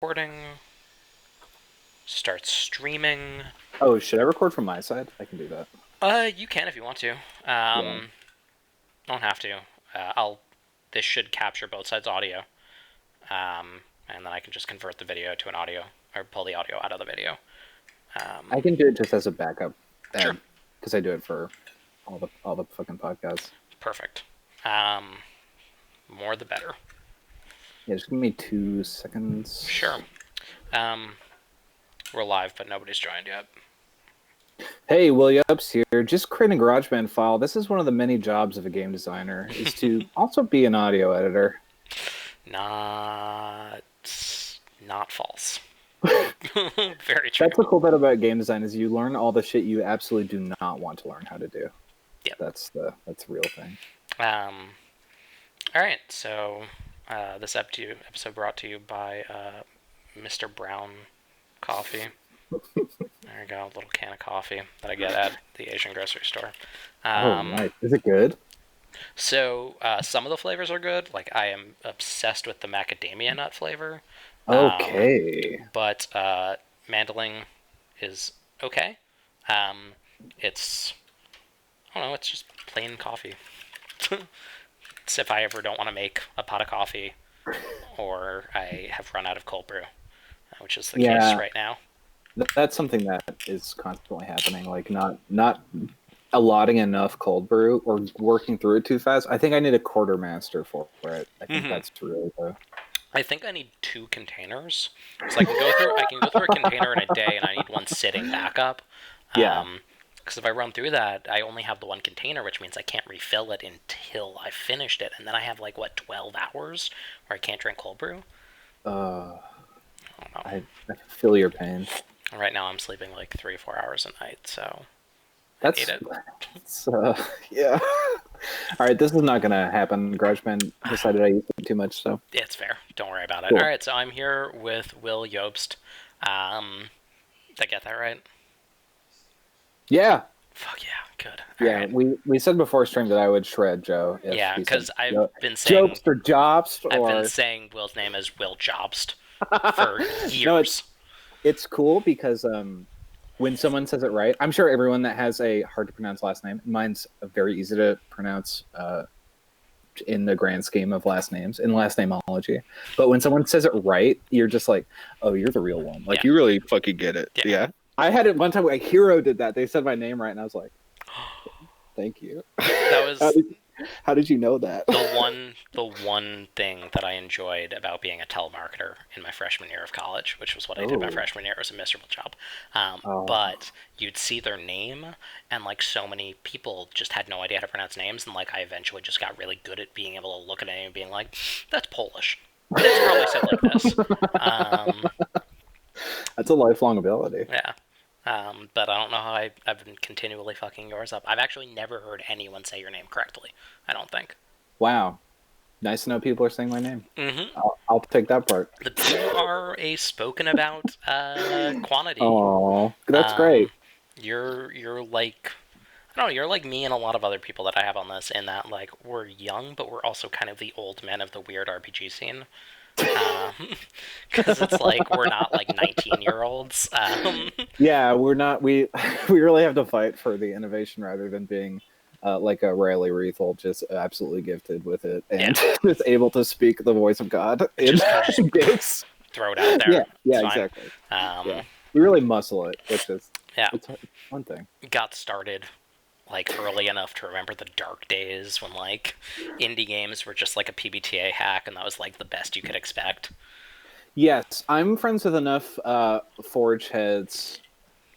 Recording. Start streaming. Oh, should I record from my side? I can do that. You can if you want to. Yeah. Don't have to. I'll. This should capture both sides' audio. And then I can just convert the video to an audio or pull the audio out of the video. I can do it just as a backup. Sure. Because I do it for all the fucking podcasts. Perfect. More the better. Yeah, just give me 2 seconds. Sure. We're live, but nobody's joined yet. Hey, Will Jobst here. Just creating a GarageBand file. This is one of the many jobs of a game designer, is to also be an audio editor. Not false. Very true. That's the cool bit about game design is you learn all the shit you absolutely do not want to learn how to do. Yeah. That's the real thing. All right, so this episode brought to you by Mr. Brown Coffee. There you go, a little can of coffee that I get at the Asian grocery store. Oh, nice. Is it good? So some of the flavors are good. Like, I am obsessed with the macadamia nut flavor. Okay. But mandling is okay. It's, I don't know, it's just plain coffee. It's if I ever don't want to make a pot of coffee or I have run out of cold brew, which is the case right now. That's something that is constantly happening, like not allotting enough cold brew or working through it too fast. I think I need a quartermaster for it. I think that's really the... I think I need 2 containers. So I can go through a container in a day, and I need one sitting backup. Yeah. Because if I run through that, I only have the one container, which means I can't refill it until I've finished it, and then I have 12 hours where I can't drink cold brew. I feel your pain. Right now I'm sleeping 3 or 4 hours a night, so that's yeah. All right, this is not gonna happen. GarageBand decided I used it too much, so yeah, it's fair. Don't worry about it. Cool. All right, so I'm here with Will Jobst. Did I get that right? Yeah. Fuck yeah, good. Yeah, right. we said before stream that I would shred Joe. Yeah, because I've been saying Jobst or Jobst. I've been saying Will's name is Will Jobst for years. No, it's cool because when someone says it right, I'm sure everyone that has a hard to pronounce last name, mine's very easy to pronounce in the grand scheme of last names, in last nameology. But when someone says it right, you're just like, oh, you're the real one. Like, you really fucking get it. Yeah. I had it one time, a hero did that. They said my name right, and I was like, thank you. That was... How did you know that? The one thing that I enjoyed about being a telemarketer in my freshman year of college, which was what I did my freshman year, it was a miserable job. But you'd see their name, and so many people just had no idea how to pronounce names, and I eventually just got really good at being able to look at a name and being like, that's Polish. It's probably said like this. That's a lifelong ability. Yeah. But I don't know how I've been continually fucking yours up. I've actually never heard anyone say your name correctly, I don't think. Wow. Nice to know people are saying my name. Mm-hmm. I'll take that part. You are a spoken about quantity. Oh, that's great. You're like... I don't know, you're like me and a lot of other people that I have on this in that, we're young, but we're also kind of the old men of the weird RPG scene. Because it's we're not 19-year-olds. Yeah, we're not. We really have to fight for the innovation rather than being like a Riley Riethel, just absolutely gifted with it and just able to speak the voice of God in gigs. Throw it out there. Yeah, exactly. We really muscle it, which is it's one thing. Got started early enough to remember the dark days when indie games were just a PBTA hack, and that was the best you could expect. Yes, I'm friends with enough Forge heads.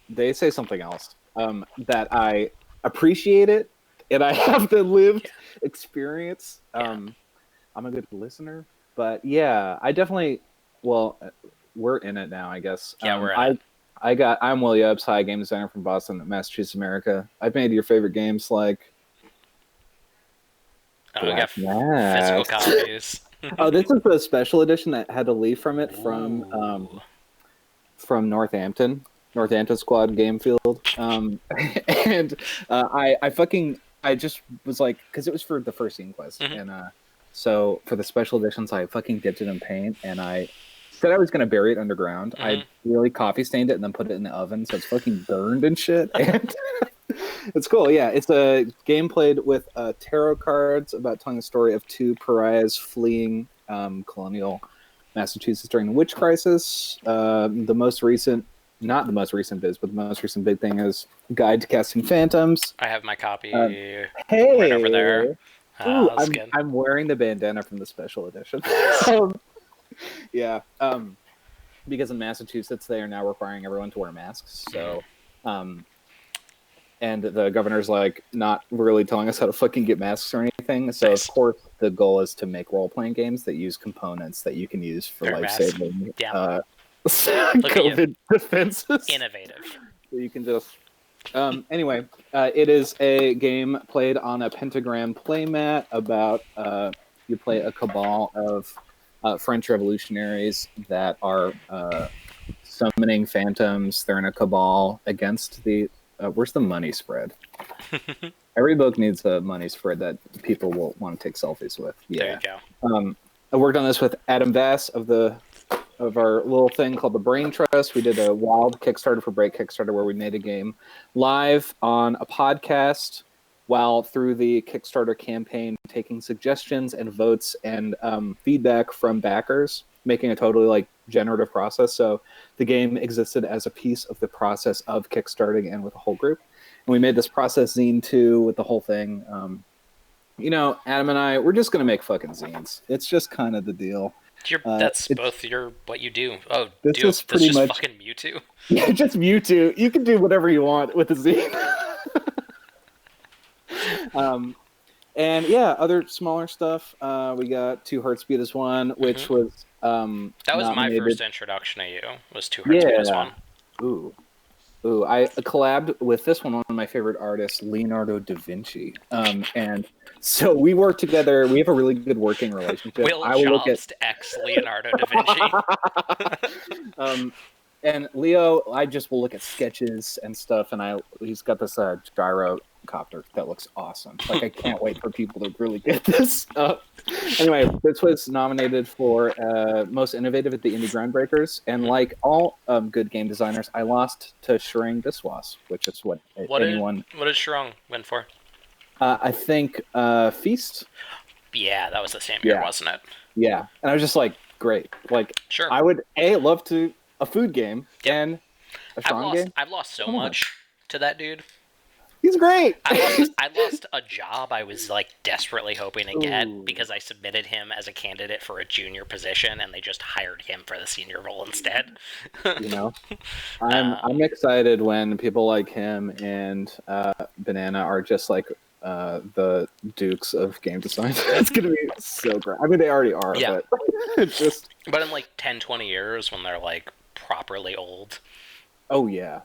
They say something else that I appreciate it, and I have the lived experience. I'm a good listener, but I definitely. Well, we're in it now, I guess. Yeah, we're in it. I'm Will Jobst, game designer from Boston, Massachusetts, America. I've made your favorite games we got physical copies. Oh, this is the special edition that had to leave from it from Northampton Squad Game Field. And I just was because it was for the first Scene Quest, and so for the special editions, I fucking dipped it in paint, and I said I was gonna bury it underground. Mm-hmm. I really coffee stained it and then put it in the oven, so it's fucking burned and shit. And it's cool. Yeah, it's a game played with tarot cards about telling the story of two pariahs fleeing colonial Massachusetts during the witch crisis. The most recent, not the most recent biz, but the most recent big thing is Guide to Casting Phantoms. I have my copy right over there. Hey, ooh, That's good. I'm wearing the bandana from the special edition. Yeah, because in Massachusetts they are now requiring everyone to wear masks. So, and the governor's like not really telling us how to fucking get masks or anything. So Nice. of course the goal is to make role playing games that use components that you can use for Very life fast. saving Yeah. COVID defenses. Innovative. So you can just anyway, it is a game played on a pentagram playmat about you play a cabal of French revolutionaries that are summoning phantoms. They're in a cabal against the. Where's the money spread? Every book needs a money spread that people will want to take selfies with. Yeah. There you go. I worked on this with Adam Bass of our little thing called the Brain Trust. We did a wild Kickstarter for Break Kickstarter where we made a game live on a podcast while through the Kickstarter campaign taking suggestions and votes and feedback from backers, making a totally like generative process. So the game existed as a piece of the process of Kickstarting and with a whole group. And we made this process zine too with the whole thing. Adam and I, we're just going to make fucking zines. It's just kind of the deal. That's both what you do. Oh, this is pretty just much fucking Mewtwo. Yeah, just Mewtwo. You can do whatever you want with the zine. And yeah, other smaller stuff. We got Two Hearts Beat as One, which was that was nominated. My first introduction to you. Was Two Hearts Beat as One. Ooh, I collabed with this one of my favorite artists, Leonardo da Vinci. And so we work together. We have a really good working relationship. Will Jobst ex Leonardo da Vinci. And Leo, I just will look at sketches and stuff, and he's got this gyrocopter that looks awesome. Like I can't wait for people to really get this. Anyway, this was nominated for most innovative at the Indie Groundbreakers, and like all good game designers, I lost to Shirang Biswas, which is what did Shirang win for? I think Feast. Yeah, that was the same year, wasn't it? Yeah, and I was just like, great. Like, sure. I would love to. A food game and a strong game. I've lost so much to that dude. He's great. I lost a job I was like desperately hoping to get because I submitted him as a candidate for a junior position and they just hired him for the senior role instead. I'm excited when people like him and Banana are just like the dukes of game design. It's gonna be so great. I mean, they already are. Yeah. But it's just. But in like 10-20 years when they're like properly old. Oh yeah.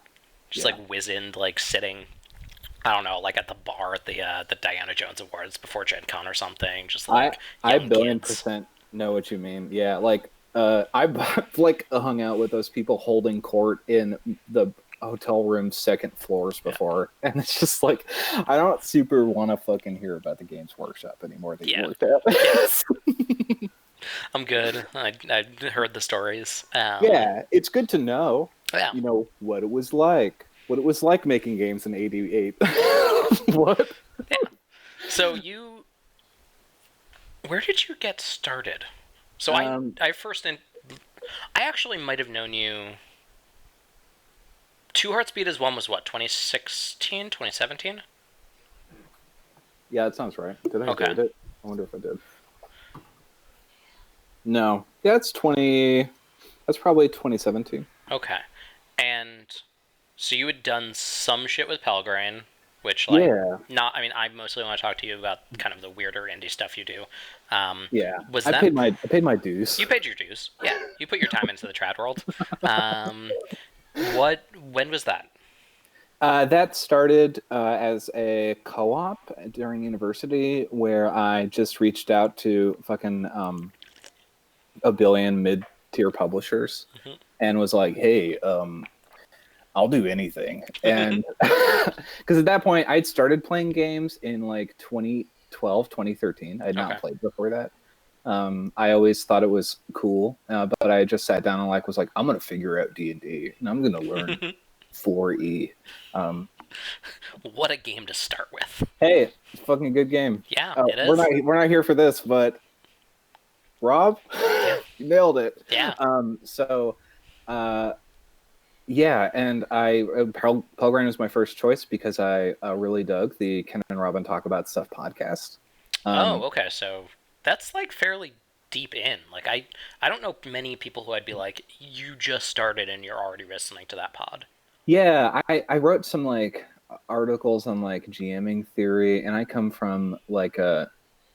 Just like wizened, like sitting, I don't know, like at the bar at the Diana Jones Awards before Gen Con or something. Just like I billion% know what you mean. Yeah, like I like hung out with those people holding court in the hotel room's second floors before, and it's just like I don't super want to fucking hear about the Games Workshop anymore that you worked at. I'm good. I heard the stories. Yeah, it's good to know. Yeah. You know what it was like. What it was like making games in '88. What? Yeah. So where did you get started? So I actually might have known you. Two Hearts Beat as One was what, 2016, 2017? Yeah, that sounds right. Did I do it? I wonder if I did. No. Yeah, that's probably 2017. Okay. And so you had done some shit with Pelgrane, which I mostly want to talk to you about kind of the weirder indie stuff you do. I paid my dues. You paid your dues. Yeah. You put your time into the trad world. When was that? That started as a co-op during university where I just reached out to fucking a billion mid-tier publishers and was like, hey, I'll do anything. And because at that point I'd started playing games in like 2012, 2013. I had not played before that. I always thought it was cool, but I just sat down and like was like, I'm gonna figure out D&D, and I'm gonna learn 4E. Um, What a game to start with. hey, it's a fucking good game. Yeah, Uh, it we're not is. we're not here for this, but Rob, Yeah, you nailed it. yeah. So, uh, yeah, and Pelgrane was my first choice because I really dug the Ken and Robin Talk About Stuff podcast. Oh, Um, okay. So that's like fairly deep in. Like I don't know many people who I'd be like, you just started and you're already listening to that pod. Yeah, I wrote some like articles on like GMing theory, and I come from like a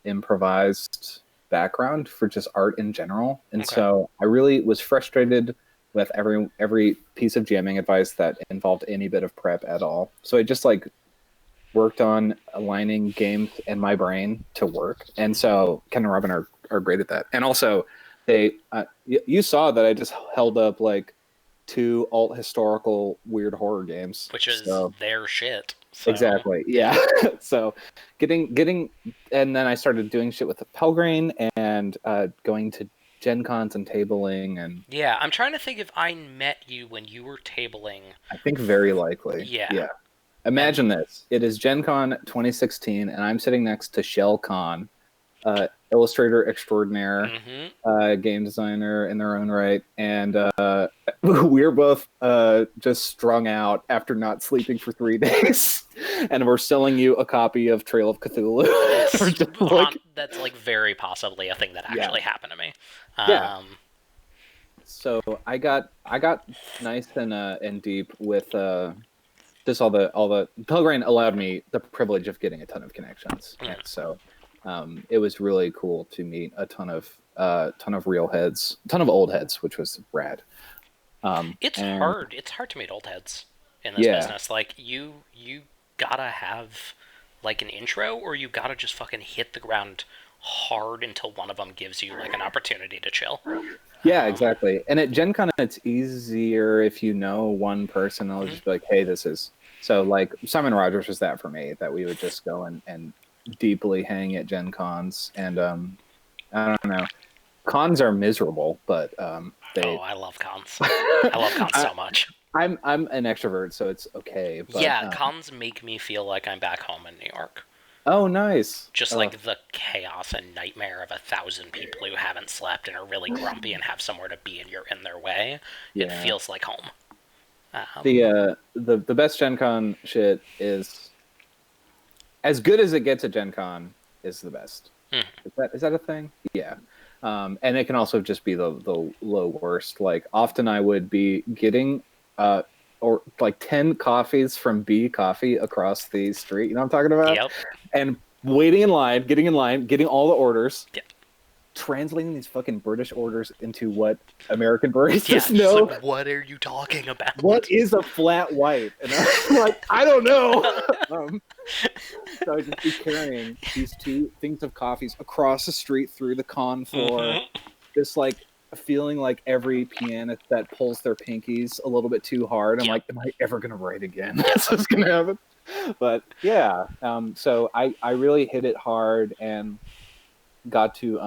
improvised background for just art in general, and Okay. so I really was frustrated with every piece of GMing advice that involved any bit of prep at all. So I just like worked on aligning games in my brain to work, and so Ken and Robin are great at that. And also, you saw that I just held up like two alt historical weird horror games. Which is So their shit. So exactly, yeah. yeah. So getting, and then I started doing shit with the Pelgrane and going to Gen Cons and tabling, and Yeah, I'm trying to think if I met you when you were tabling. I think very likely, Yeah. yeah. And Imagine this: it is Gen Con 2016, and I'm sitting next to Shell Con, illustrator extraordinaire, mhm. game designer in their own right, and we're both just strung out after not sleeping for 3 days, and we're selling you a copy of Trail of Cthulhu. We're just like, That's like very possibly a thing that yeah, actually happened to me. yeah. Um, So I got nice and deep with just all the Pelgrane allowed me the privilege of getting a ton of connections, yeah. and so it was really cool to meet a ton of real heads, a ton of old heads, which was rad. It's And hard. It's hard to meet old heads in this yeah, business. Like you gotta have like an intro, or you gotta just fucking hit the ground hard until one of them gives you like an opportunity to chill. yeah, Um, exactly. And at Gen Con, it's easier if you know one person. They'll mhm. just be like, "Hey, this is." So like Simon Rogers was that for me. That we would just go and deeply hang at Gen Cons, and I don't know. Cons are miserable, but Oh, they. I love cons. I love cons so much. I'm an extrovert, so it's okay. But Yeah, cons make me feel like I'm back home in New York. oh, nice. Just like the chaos and nightmare of 1,000 people who haven't slept and are really grumpy and have somewhere to be and you're in their way. It Yeah. feels like home. The best Gen Con shit is as good as it gets at Gen Con is the best. Mm. Is that a thing? Yeah. And it can also just be the low worst. Like often I would be getting or like 10 coffees from B Coffee across the street. You know what I'm talking about? Yep. And waiting in line, getting all the orders, Yeah. translating these fucking British orders into what American Yeah, baristas just know. like, what are you talking about? What is a flat white? And I'm like, I don't know. So I'd just be carrying these two things of coffees across the street through the con floor, Mm-hmm. just like feeling like every pianist that pulls their pinkies a little bit too hard. I'm Yep. like, am I ever gonna write again? Yep. That's what's gonna happen. But yeah, so I really hit it hard and got to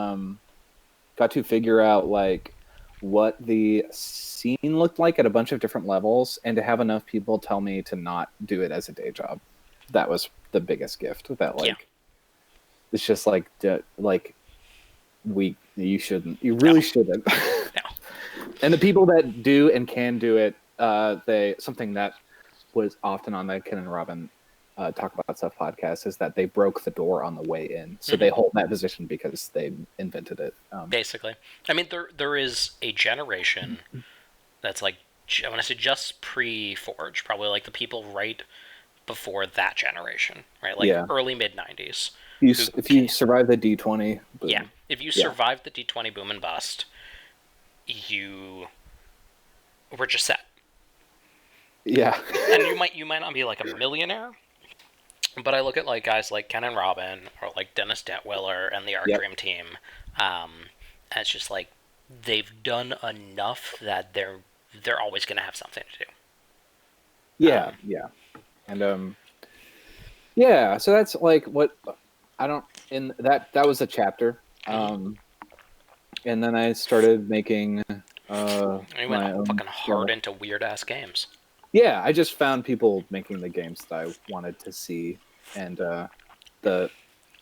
figure out like what the scene looked like at a bunch of different levels, and to have enough people tell me to not do it as a day job. That was the biggest gift. That Yeah. like it's just like you No. really shouldn't. No. And the people that do and can do it, they something that was often on the Ken and Robin Talk About Stuff podcast is that they broke the door on the way in, so they Mm-hmm. hold that position because they invented it. Basically, I mean, there is a generation that's like, I want to say just pre-Forge, probably like the people right before that generation, right? Like Yeah, early mid '90s. Who if you survive the D20 Yeah, boom, if you yeah, survive the D20 boom and bust, you were just set. yeah, And you might not be like a millionaire, but I look at like guys like Ken and Robin or like Dennis Detwiller and the Art yep, Dream team, and it's just like they've done enough that they're always going to have something to do. yeah, yeah, and yeah. So that's like what I don't in that was a chapter. and then I started making You went my own. fucking hard into weird ass games. Yeah, I just found people making the games that I wanted to see, and the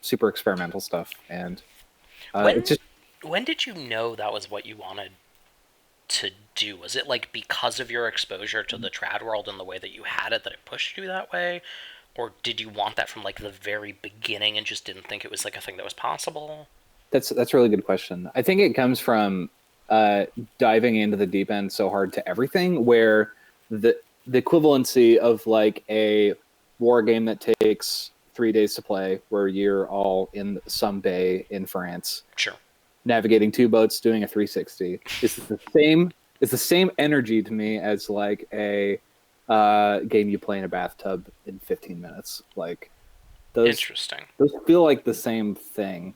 super experimental stuff, and it's When just when did you know that was what you wanted to do? Was it like because of your exposure to the trad world and the way that you had it that it pushed you that way? Or did you want that from like the very beginning and just didn't think it was like a thing that was possible? that's a really good question. I think it comes from uh, diving into the deep end so hard to everything, where the equivalency of like a war game that takes 3 days to play, where you're all in some bay in France, Sure. navigating two boats, doing a 360, is the same energy to me as like a game you play in a bathtub in 15 minutes. Like those Interesting. those feel like the same thing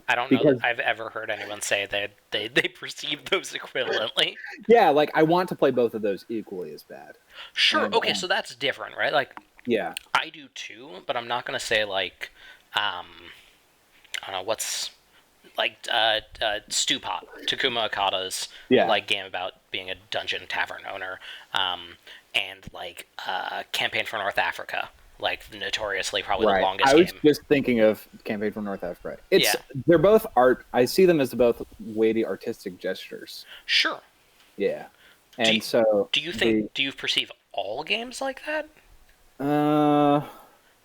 I don't know that because I've ever heard anyone say that they perceive those equivalently. yeah, like I want to play both of those equally as bad. Sure, And okay, so that's different, right? Like, yeah, I do too, but I'm not gonna say like, I don't know what's like Stew Pot, Takuma Okada's yeah, like game about being a dungeon tavern owner, and like Campaign for North Africa, like notoriously probably the right. longest I was game. just thinking of Campaign from North Africa. Yeah, They're both art. I see them as both weighty artistic gestures. sure. Yeah, Do you, and so do you think the do you perceive all games like that? uh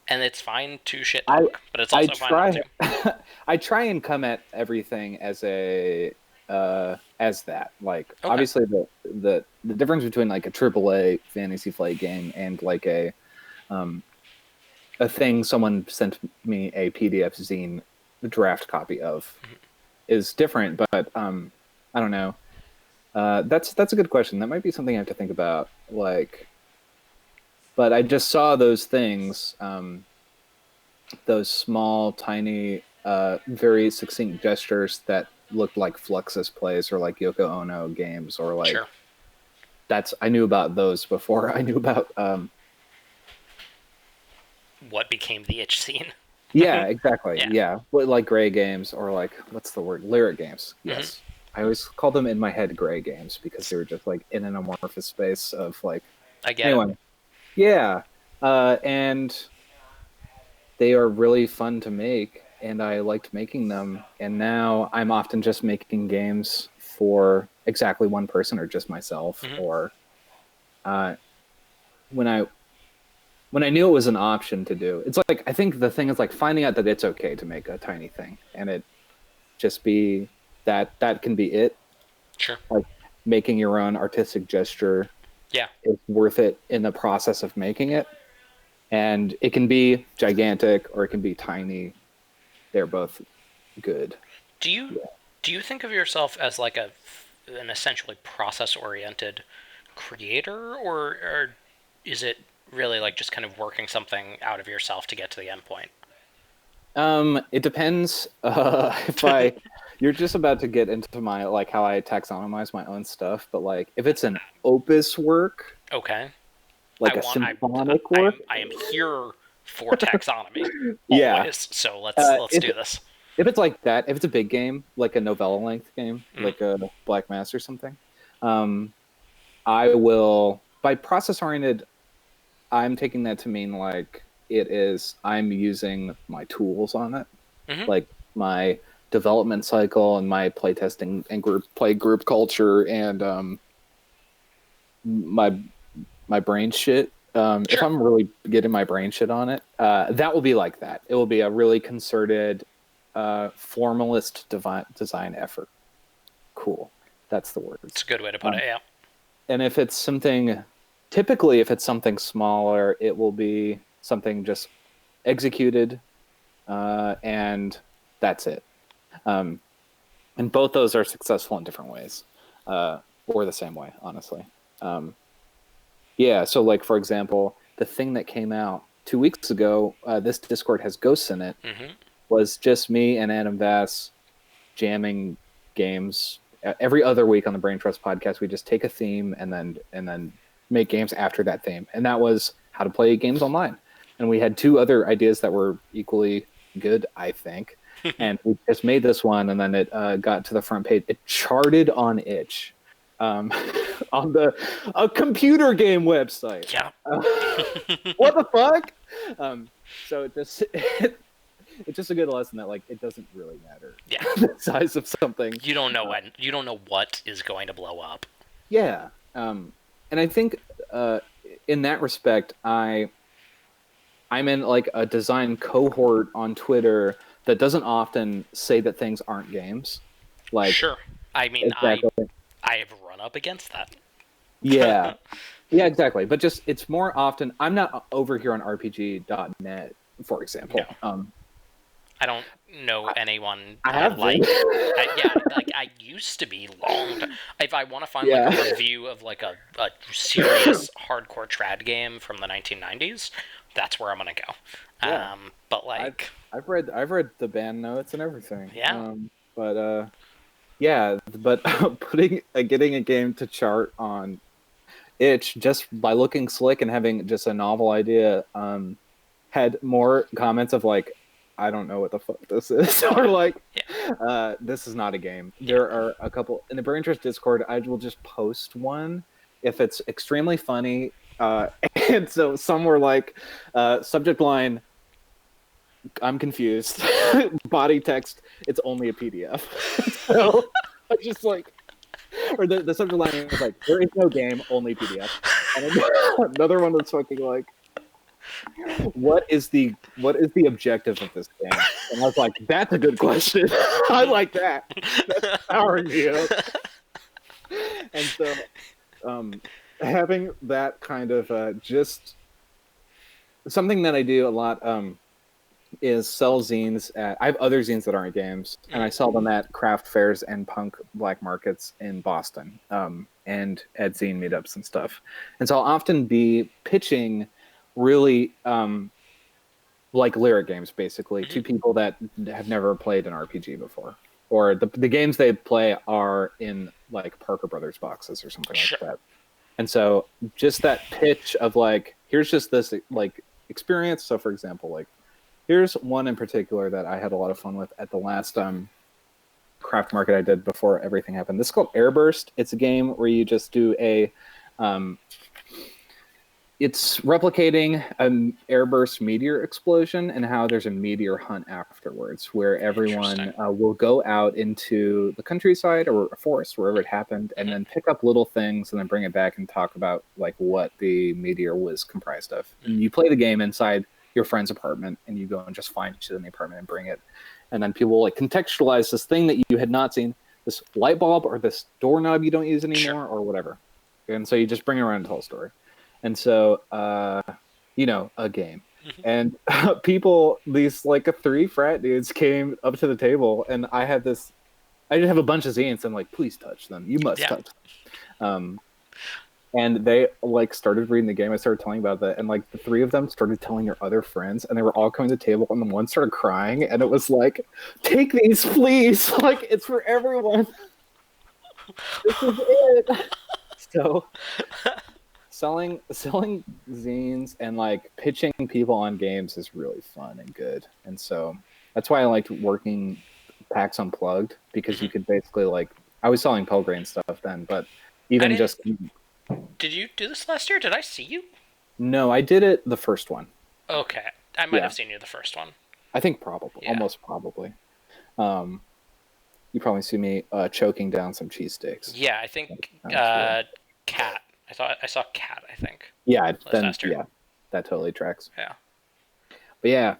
And it's fine to shit I talk, but it's I also fine not try to. I try and come at everything as a as that. Like Okay. obviously the difference between like a AAA fantasy flight game and like um a thing someone sent me a PDF zine draft copy of is different, but I don't know. That's a good question. That might be something I have to think about. Like, but I just saw those things. Those small, tiny, very succinct gestures that looked like Fluxus plays or like Yoko Ono games or Sure. like that's I knew about those before I knew about What became the itch scene? yeah, exactly. Yeah. Yeah. Like gray games or like what's the word? Lyric games. Hmm. Yes. I always called them in my head gray games because they were just like in an amorphous space of like I get it. anyway. Yeah. And they are really fun to make and I liked making them and now I'm often just making games for exactly one person or just myself Hmm. or uh, when I knew it was an option to do. It's like I think the thing is like finding out that it's okay to make a tiny thing and it just be that can be it. Sure. Like making your own artistic gesture Yeah. is worth it in the process of making it. And it can be gigantic or it can be tiny. They're both good. Do you Yeah. do you think of yourself as like an essentially process oriented creator, or is it really like just kind of working something out of yourself to get to the end point? It depends. If you're just about to get into my like how I taxonomize my own stuff, but like if it's an opus work, Okay. I like a want symphonic I work, am I am here for taxonomy yeah. always. So let's If do this. if it's like that, if it's a big game, like a novella length game, Mm. like a Black Mass or something, um, I will by process oriented. I'm taking that to mean like I'm using my tools on it, Hmm. like my development cycle and my playtesting and group culture and my my brain shit. If Sure. I'm really getting my brain shit on it, that will be like that. It will be a really concerted, formalist design effort. Cool. That's the It's words. a good way to put Um, it. Yeah. and if it's something, typically, if it's something smaller, it will be something just executed, and that's it. Um, and both those are successful in different ways, or the same way, honestly. Um, yeah. So, like for example, the thing that came out 2 weeks ago, this Discord has ghosts in it, Hmm. was just me and Adam Vass jamming games every other week on the Brain Trust podcast. We just take a theme and then make games after that theme, and that was how to play games online. And we had two other ideas that were equally good, I think. and we just made this one, and then it got to the front page. It charted on itch, um, on a computer game website. Yeah. What the fuck? So it's just a good lesson that like it doesn't really matter Yeah. the size of something. You don't know when. You don't know what is going to blow up. Yeah, and I think in that respect, I'm in like a design cohort on Twitter that doesn't often say that things aren't games. Like Sure. I mean, I exactly. I have run up against that. Yeah. Yeah, exactly. But just it's more often I'm not over here on RPG.net, for No. example. I don't know anyone I I have been. like. Yeah, like I used to be long. If I want to find like a Yeah. review of like a serious hardcore trad game from the 1990s, that's where I'm gonna go. Yeah. But I've like, I've read the band notes and everything. yeah, But yeah, but getting a game to chart on itch just by looking slick and having just a novel idea had more comments of like I don't know what the fuck this is or like yeah, this is not a game. yeah. There are a couple in the Brain Trust Discord. I will just post one if it's extremely funny, and so some were like subject line, I'm confused. Body text, it's only a PDF. So I just like, or the subject line was like, there is no game, only PDF. And another one was fucking like, what is the objective of this game? And I was like, that's a good question. I like that. That's powering me up. And so, having that kind of just something that I do a lot. Is sell zines at I have other zines that aren't games, and I sell them at craft fairs and punk black markets in Boston, and at zine meetups and stuff. And so I'll often be pitching really like lyric games basically to people that have never played an RPG before. Or the games they play are in like Parker Brothers boxes or something Sure. like that. And so just that pitch of like, here's just this like experience. So for example, like here's one in particular that I had a lot of fun with at the last craft market I did before everything happened. This is called Airburst. It's a game where you just do it's replicating an airburst meteor explosion and how there's a meteor hunt afterwards where everyone will go out into the countryside or a forest, wherever it happened, and then pick up little things and then bring it back and talk about like what the meteor was comprised of. And you play the game inside your friend's apartment and you go and just find shit in the apartment and bring it. And then people will like contextualize this thing that you had not seen, this light bulb or this doorknob you don't use anymore or whatever. And so you just bring it around and tell a story. And so, a game. And people, these like three frat dudes came up to the table, and I just have a bunch of zines. I'm like, please touch them. You must touch them. And they like started reading the game. I started telling about that, and like the three of them started telling their other friends, and they were all coming to the table, and the one started crying, and it was like, take these, please. Like it's for everyone. This is it. So. Selling zines and like pitching people on games is really fun and good, and so that's why I liked working PAX Unplugged, because you could basically like I was selling Pelgrane stuff then, but even just did you do this last year? Did I see you? No, I did it the first one. Okay, I might have seen you the first one. I think probably, almost probably. You probably see me choking down some cheesesteaks. Yeah, I think Cat. I saw Cat, I think. Yeah, then yeah, that totally tracks. Yeah. But yeah,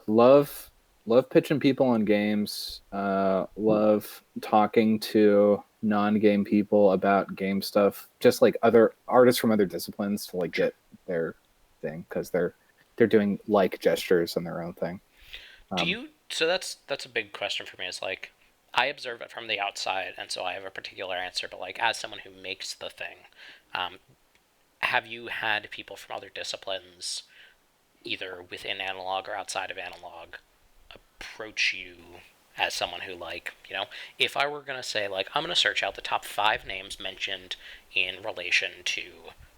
love pitching people on games. Love talking to non-game people about game stuff. Just like other artists from other disciplines to like get their thing, because they're doing like gestures and their own thing. So that's a big question for me. Is like I observe it from the outside, and so I have a particular answer. But like as someone who makes the thing, have you had people from other disciplines, either within analog or outside of analog, approach you as someone who, like, if I were going to say, like, I'm going to search out the top 5 names mentioned in relation to,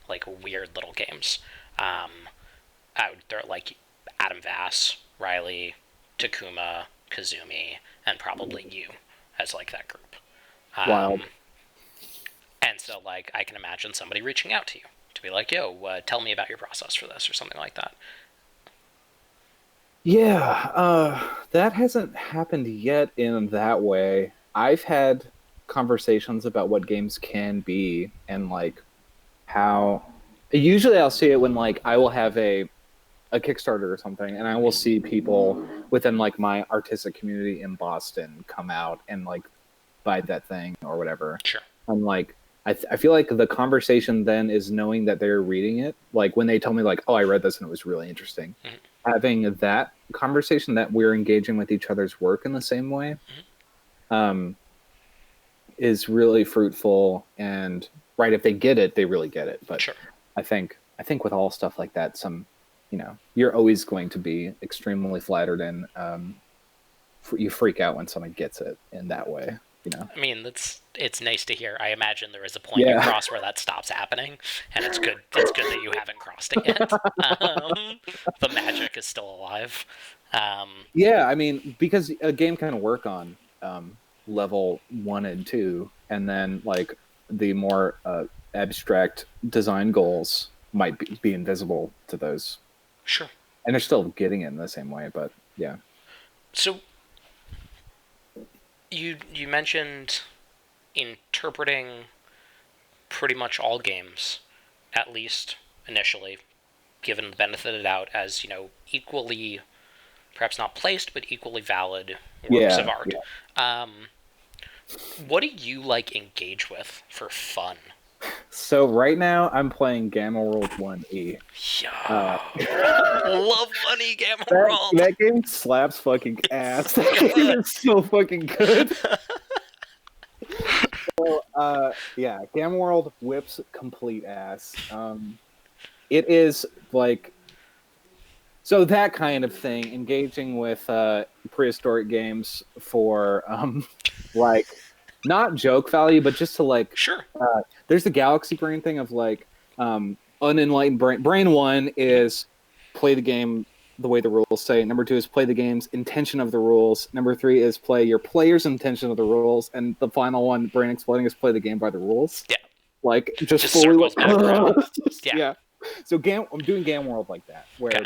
like, weird little games, I would throw, like, Adam Vass, Riley, Takuma, Kazumi, and probably you as like that group. Wild. And so like I can imagine somebody reaching out to you to be like, "Yo, tell me about your process for this," or something like that. Yeah, that hasn't happened yet in that way. I've had conversations about what games can be and like how usually I'll see it when like I will have a Kickstarter or something and I will see people within like my artistic community in Boston come out and like buy that thing or whatever. Sure. I'm like I feel like the conversation then is knowing that they're reading it. Like when they tell me like, "Oh, I read this and it was really interesting." Mm-hmm. Having that conversation that we're engaging with each other's work in the same way is really fruitful. And right, if they get it, they really get it. But sure. I think with all stuff like that, you're always going to be extremely flattered and you freak out when someone gets it in that way. I mean, it's nice to hear. I imagine there is a point you cross where that stops happening, and it's good. It's good that you haven't crossed it yet. The magic is still alive. Yeah, I mean, because a game can work on level 1 and 2, and then like the more abstract design goals might be invisible to those. Sure. And they're still getting it in the same way, but yeah. So you mentioned interpreting pretty much all games, at least initially, given the benefit of the doubt, as equally, perhaps not placed, but equally valid works of art. Yeah. What do you like engage with for fun? So right now I'm playing Gamma World 1E. Yeah. Love 1E Gamma World. That game slaps fucking ass. That game is so fucking good. So, yeah, Gamma World whips complete ass. It is like so that kind of thing, engaging with prehistoric games for like not joke value, but just to like sure. There's the galaxy brain thing of like unenlightened brain. Brain 1 is play the game the way the rules say. Number 2 is play the game's intention of the rules. Number 3 is play your player's intention of the rules. And the final one, brain exploding, is play the game by the rules. Yeah. Like just fully circles back yeah. So I'm doing Game World like that, where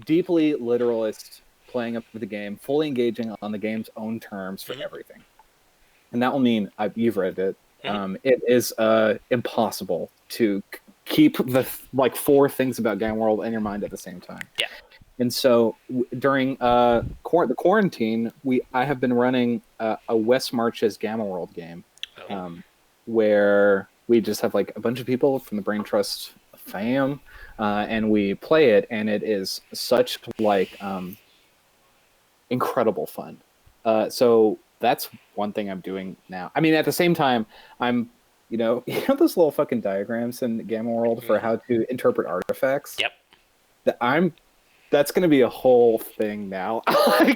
deeply literalist playing up the game, fully engaging on the game's own terms for everything. And that will mean you've read it. It is impossible to keep the like 4 things about Game World in your mind at the same time. Yeah. And so during the quarantine, I have been running a West Marches Gamma World game, where we just have like a bunch of people from the Brain Trust fam, and we play it, and it is such like incredible fun. So that's one thing I'm doing now. I mean, at the same time, I'm those little fucking diagrams in Gamma World for how to interpret artifacts. Yep. That's going to be a whole thing now. Hey,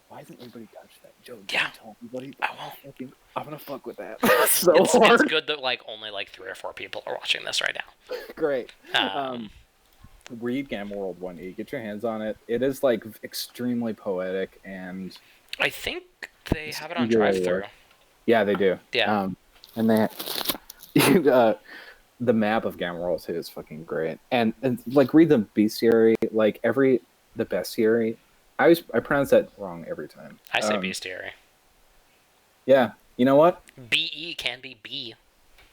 why hasn't anybody touched that? Joe, tell everybody. I'm going to fuck with that. It's good that like only like 3 or 4 people are watching this right now. Great. Read Gamma World 1E. Get your hands on it. It is like extremely poetic, and I think they have it on drive-thru. Yeah, they do. Yeah. And they the map of Gamma World too is fucking great. And like read the bestiary, like the bestiary. I pronounce that wrong every time. I say bestiary. Yeah. You know what? BE can be B.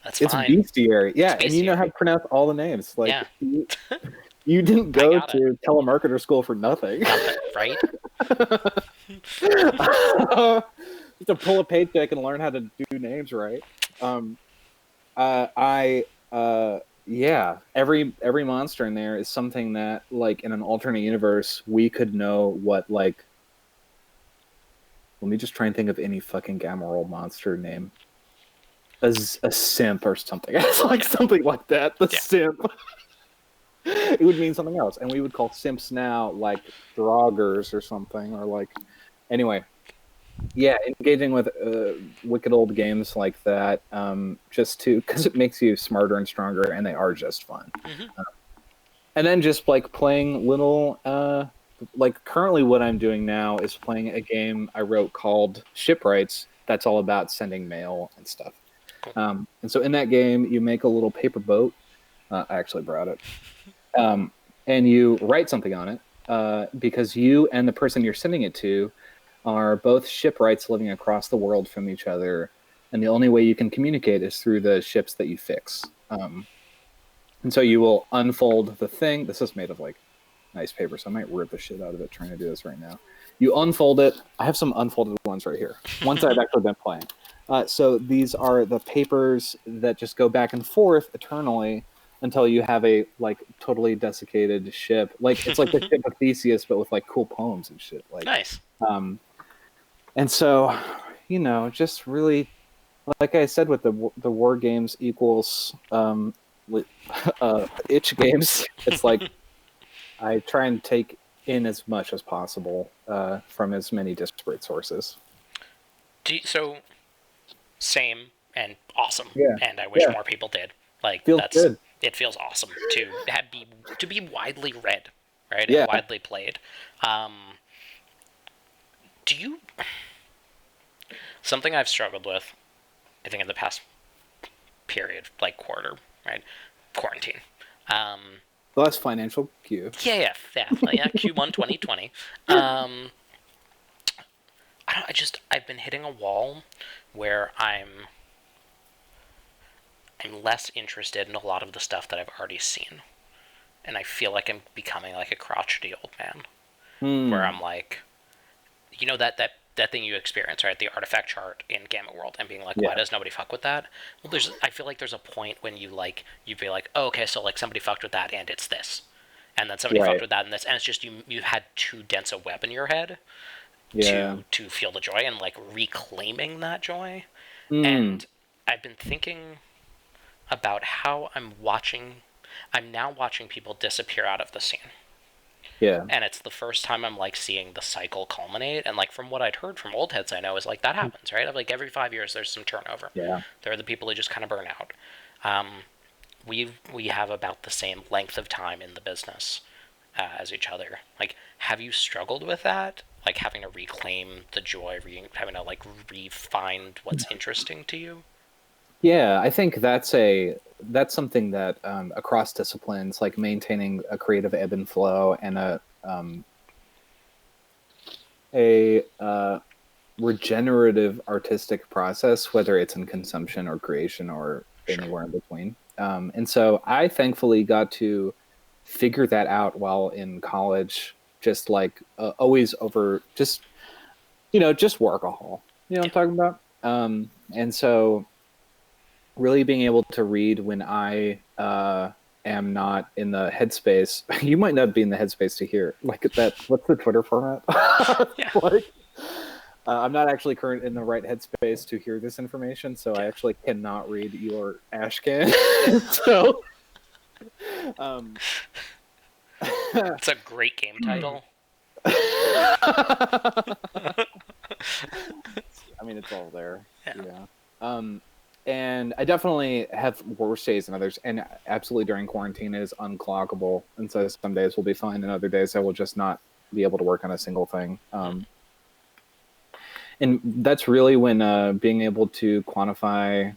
That's fine. It's bestiary. Yeah, and you know how to pronounce all the names. Like you didn't go to telemarketer school for nothing. Right? Just to pull a paycheck and learn how to do names right. Every monster in there is something that, like, in an alternate universe, we could know what, like... Let me just try and think of any fucking Gamma World monster name. A simp or something. It's like something like that. The simp. It would mean something else. And we would call simps now, like, Draugrs or something. Or, like... Anyway. Yeah, engaging with wicked old games like that, because it makes you smarter and stronger, and they are just fun. And then just like playing little like currently what I'm doing now is playing a game I wrote called Shipwrights. That's all about sending mail and stuff. Cool. And so in that game, you make a little paper boat. I actually brought it. Um, and you write something on it because you and the person you're sending it to are both shipwrights living across the world from each other. And the only way you can communicate is through the ships that you fix. And so you will unfold the thing. This is made of like nice paper, so I might rip the shit out of it trying to do this right now. You unfold it. I have some unfolded ones right here. Ones I've actually been playing. So these are the papers that just go back and forth eternally until you have a like totally desiccated ship. Like it's like the ship of Theseus, but with like cool poems and shit. Like, Nice. And so, just really, like I said, with the war games equals itch games. It's like I try and take in as much as possible from as many disparate sources. So same and awesome, Yeah, and I wish more people did. Like feels good. it feels awesome to be widely read, right, and Yeah, widely played. Do you something I've struggled with? I think in the past period, like quarter, right, quarantine. well, that's financial Q. Yeah, Q1 2020. I've been hitting a wall where I'm less interested in a lot of the stuff that I've already seen, and I feel like I'm becoming like a crotchety old man, where I'm like, that thing you experience, right? The artifact chart in Gamut World, and being like, why does nobody fuck with that? Well, I feel like there's a point when you'd be like, oh, okay, so like somebody fucked with that, and it's this, and then somebody fucked with that and this, and it's just you had too dense a web in your head to feel the joy and like reclaiming that joy. And I've been thinking about how I'm now watching people disappear out of the scene. Yeah. And it's the first time I'm like seeing the cycle culminate. And like from what I'd heard from old heads I know is like that happens, right? Like every 5 years there's some turnover. Yeah. There are the people who just kind of burn out. We have about the same length of time in the business as each other. Like, have you struggled with that? Like having to reclaim the joy, having to like re-find what's interesting to you? Yeah, I think that's something that across disciplines, like maintaining a creative ebb and flow and a regenerative artistic process, whether it's in consumption or creation or anywhere in between. And so I thankfully got to figure that out while in college, just like always over just workahol. You know what I'm talking about? And so really being able to read when I am not in the headspace. You might not be in the headspace to hear like that. What's the Twitter format? Yeah. Like, I'm not actually current in the right headspace to hear this information, so I actually cannot read your ashcan. So, it's a great game title. I mean, it's all there. Yeah. And I definitely have worse days than others, and absolutely during quarantine it is unclockable. And so some days will be fine, and other days I will just not be able to work on a single thing. And that's really when being able to quantify,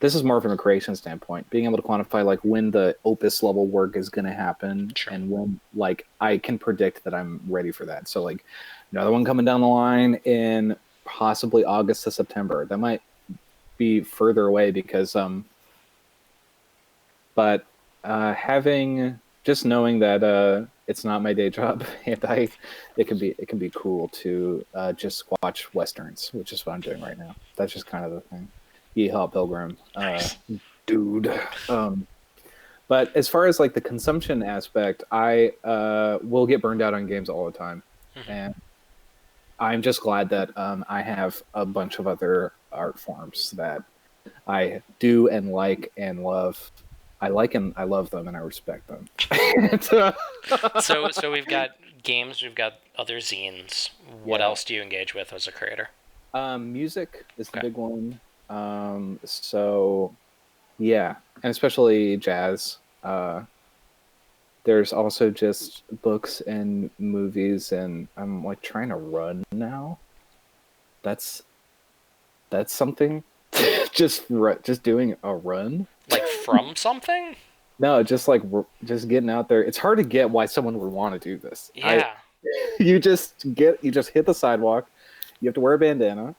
this is more from a creation standpoint, being able to quantify like when the opus level work is going to happen, and when like I can predict that I'm ready for that. So like another one coming down the line in possibly August to September. That might be further away because but having just knowing that it's not my day job, and it can be cool to just watch westerns, which is what I'm doing right now. That's just kind of the thing. Yeehaw Pilgrim, Nice. dude. But as far as like the consumption aspect, I will get burned out on games all the time, and I'm just glad that I have a bunch of other art forms that I do and like and love. I like and I love them and I respect them. So we've got games, we've got other zines. What else do you engage with as a creator? Music is the big one. So yeah, and especially jazz. There's also just books and movies, and I'm like trying to run now. That's that's something. Just doing a run. Like from something? No, just like just getting out there. It's hard to get why someone would want to do this. I Yeah. you just hit the sidewalk. You have to wear a bandana,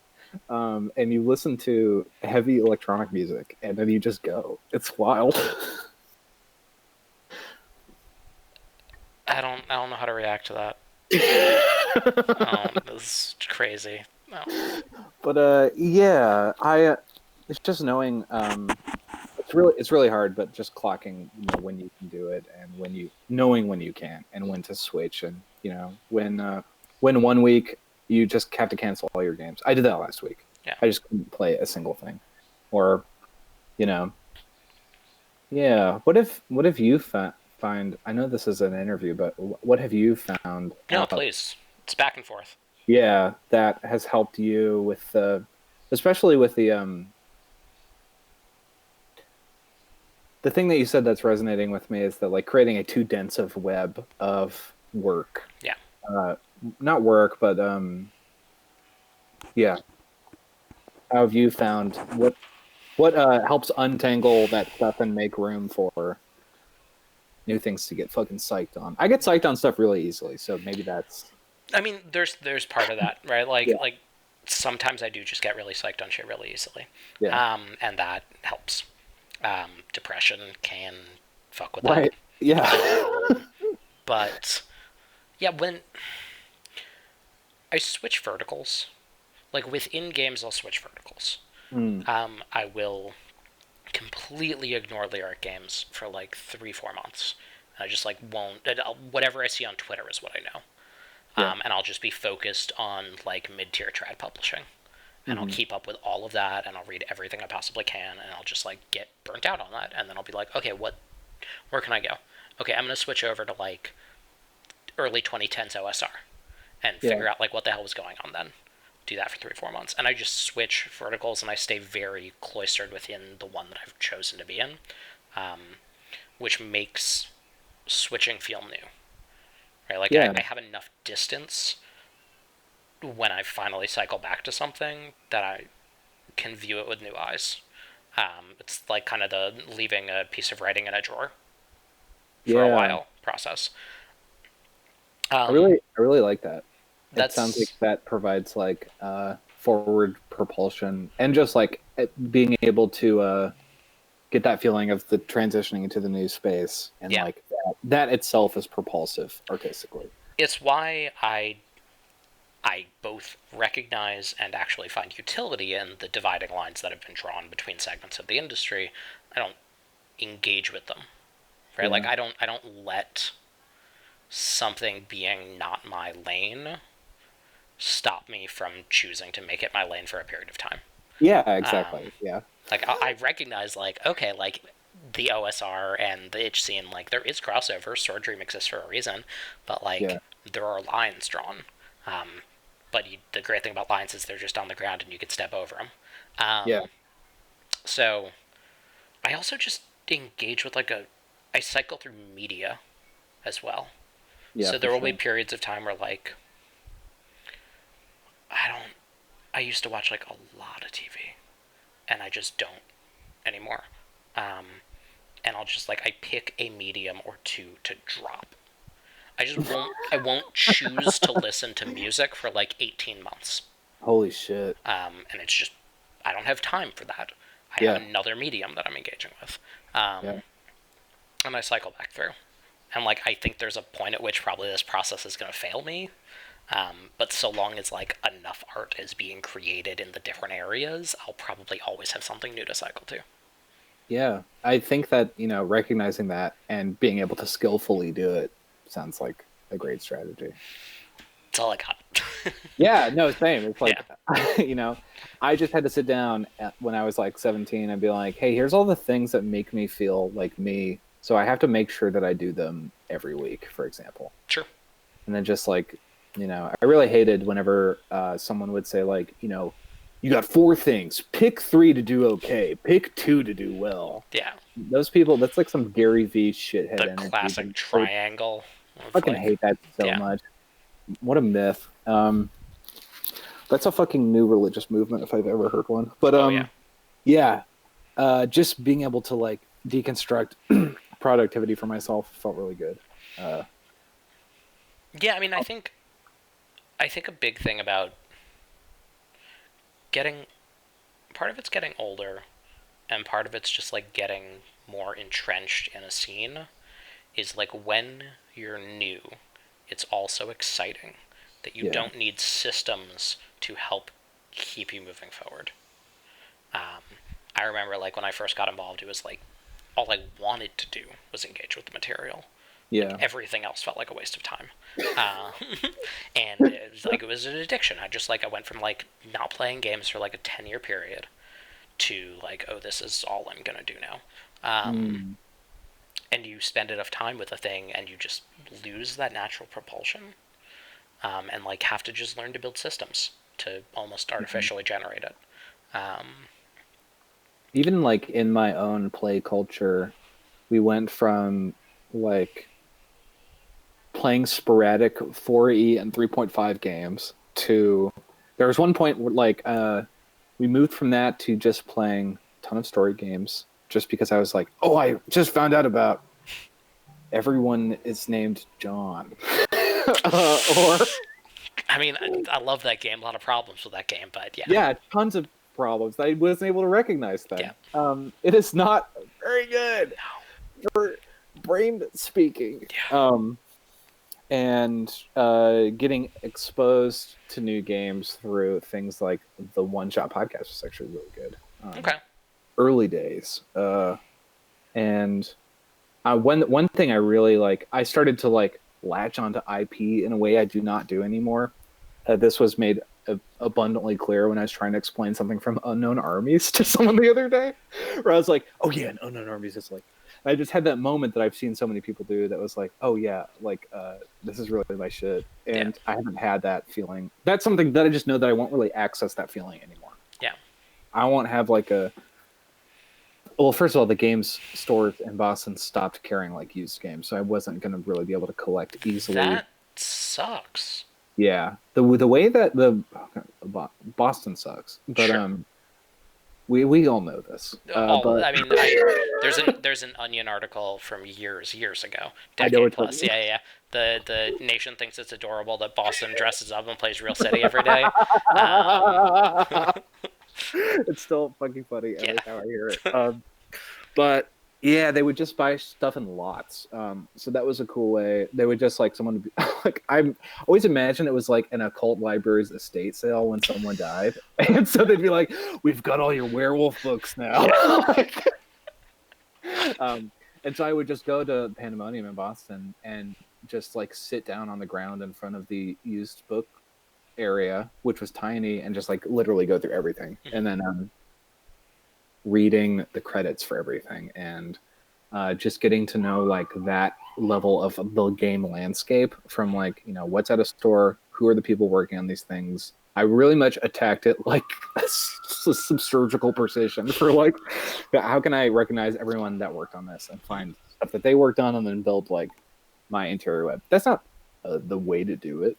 and you listen to heavy electronic music, and then you just go. It's wild. I don't know how to react to that. This is crazy. No. But yeah, I it's just knowing it's really hard, but just clocking, when you can do it, and knowing when you can, and when to switch, and when one week you just have to cancel all your games. I did that last week. Yeah. I just couldn't play a single thing, or you know, yeah. What if you find? I know this is an interview, but what have you found No, out? please. It's back and forth. Yeah, that has helped you with especially with the thing that you said that's resonating with me is that like creating a too dense of web of work. Yeah. Uh, Not work, but yeah. How have you found what helps untangle that stuff and make room for new things to get fucking psyched on? I get psyched on stuff really easily, so maybe that's I mean, there's part of that, right? yeah, Like sometimes I do just get really psyched on shit really easily, yeah, and that helps. Depression can fuck with that. right, yeah, But yeah, when I switch verticals, like within games, I'll switch verticals. mm, I will completely ignore lyric games for like 3-4 months. I just like won't. Whatever I see on Twitter is what I know. yeah, And I'll just be focused on like mid-tier trad publishing, and I'll mm-hmm. keep up with all of that, and I'll read everything I possibly can, and I'll just like get burnt out on that, and then I'll be like, okay, where can I go? Okay, I'm gonna switch over to like early 2010s OSR and Yeah, figure out like what the hell was going on then. Do that for 3 or 4 months, and I just switch verticals, and I stay very cloistered within the one that I've chosen to be in, um, which makes switching feel new. Right, like yeah, I have enough distance when I finally cycle back to something that I can view it with new eyes. It's like kind of the leaving a piece of writing in a drawer for a yeah. while process. I really like that. It sounds like That's that provides like forward propulsion and just like being able to get that feeling of the transitioning into the new space, and yeah. like that itself is propulsive artistically. It's why I both recognize and actually find utility in the dividing lines that have been drawn between segments of the industry. I don't engage with them, right? Like Yeah, I don't let something being not my lane stop me from choosing to make it my lane for a period of time. yeah, Um, exactly. Yeah, like I recognize like okay, like the OSR and the itch scene, like there is crossover. Sword Dream exists for a reason, but yeah, like there are lines drawn. Um, but the great thing about lines is they're just on the ground and you can step over them. yeah, So I also just engage with like I cycle through media as well. yeah, So for there will be sure. periods of time where like I don't. I used to watch like a lot of TV, and I just don't anymore. Um, and I'll just like I pick a medium or two to drop. I just won't. I won't choose to listen to music for like 18 months. Holy shit. And it's just I don't have time for that. I have Yeah, another medium that I'm engaging with, yeah, and I cycle back through. And like I think there's a point at which probably this process is going to fail me. But so long as like enough art is being created in the different areas, I'll probably always have something new to cycle to. yeah. I think that recognizing that and being able to skillfully do it sounds like a great strategy. That's all I got. Yeah, no, same. It's Yeah, like, I just had to sit down when I was like 17 and be like, hey, here's all the things that make me feel like me. So I have to make sure that I do them every week, for example. sure. And then just like, I really hated whenever someone would say, like, you got 4 things. Pick 3 to do okay. Pick 2 to do well. Yeah. Those people, that's like some Gary V shithead The energy. classic triangle. Fucking hate that so much. What a myth. That's a fucking new religious movement if I've ever heard one. But yeah, just being able to like deconstruct productivity for myself felt really good. Yeah, I mean, I think a big thing about getting, part of it's getting older, and part of it's just like getting more entrenched in a scene, is like when you're new, it's also exciting that you don't need systems to help keep you moving forward. I remember like when I first got involved, it was like all I wanted to do was engage with the material. Yeah. Like, everything else felt like a waste of time. And it was an addiction. I went from like not playing games for like a 10-year period to like, oh, this is all I'm gonna do now. And you spend enough time with a thing and you just lose that natural propulsion, and like have to just learn to build systems to almost artificially generate it. Even like in my own play culture, we went from like playing sporadic 4E and 3.5 games to there was one point where like we moved from that to just playing a ton of story games just because I was like, oh, I just found out about everyone is named John. Or I mean, I love that game. A lot of problems with that game, but yeah. Yeah, tons of problems. I wasn't able to recognize that. Yeah. It is not very good for brain speaking. Yeah. And getting exposed to new games through things like the One Shot podcast was actually really good. Okay. Early days. And one thing I really like, I started to like latch onto IP in a way I do not do anymore. This was made abundantly clear when I was trying to explain something from Unknown Armies to someone the other day, where I was like, oh yeah, and Unknown Armies is like, I just had that moment that I've seen so many people do that was like, oh yeah, like this is really my shit. And I haven't had that feeling. That's something that I just know that I won't really access that feeling anymore. Yeah. I won't have like well, first of all, the games stores in Boston stopped carrying like used games, so I wasn't going to really be able to collect easily. That sucks. Yeah, the way that Boston sucks, but sure. We all know this. But... I mean, there's an Onion article from years ago, decade plus. Yeah. The nation thinks it's adorable that Boston dresses up and plays Real City every day. It's still fucking funny every time I hear it. But yeah, they would just buy stuff in lots. So that was a cool way. They would just like someone to be like, I always imagine it was like an occult library's estate sale when someone died. And so they'd be like, we've got all your werewolf books now. And so I would just go to Pandemonium in Boston and just like sit down on the ground in front of the used book area, which was tiny, and just like literally go through everything. And then reading the credits for everything and just getting to know like that level of the game landscape from like, you know, what's at a store, who are the people working on these things. I really much attacked it like some surgical precision for like, how can I recognize everyone that worked on this and find stuff that they worked on and then build like my interior web. That's not the way to do it,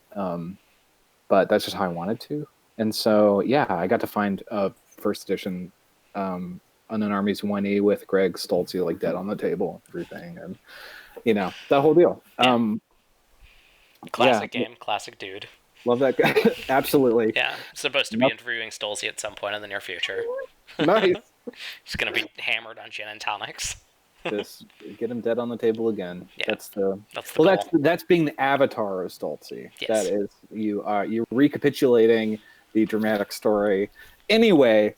but that's just how I wanted to. And so, yeah, I got to find a first edition Unknown Armies 1E with Greg Stolze like dead on the table and everything, and you know, that whole deal. Classic game, classic dude. Love that guy. Absolutely. Yeah, supposed to be interviewing Stolze at some point in the near future. Nice. He's gonna be hammered on gin and tonics. Just get him dead on the table again. Yeah, that's the goal. That's being the avatar of Stolze. Yes. That is you're recapitulating the dramatic story. Anyway,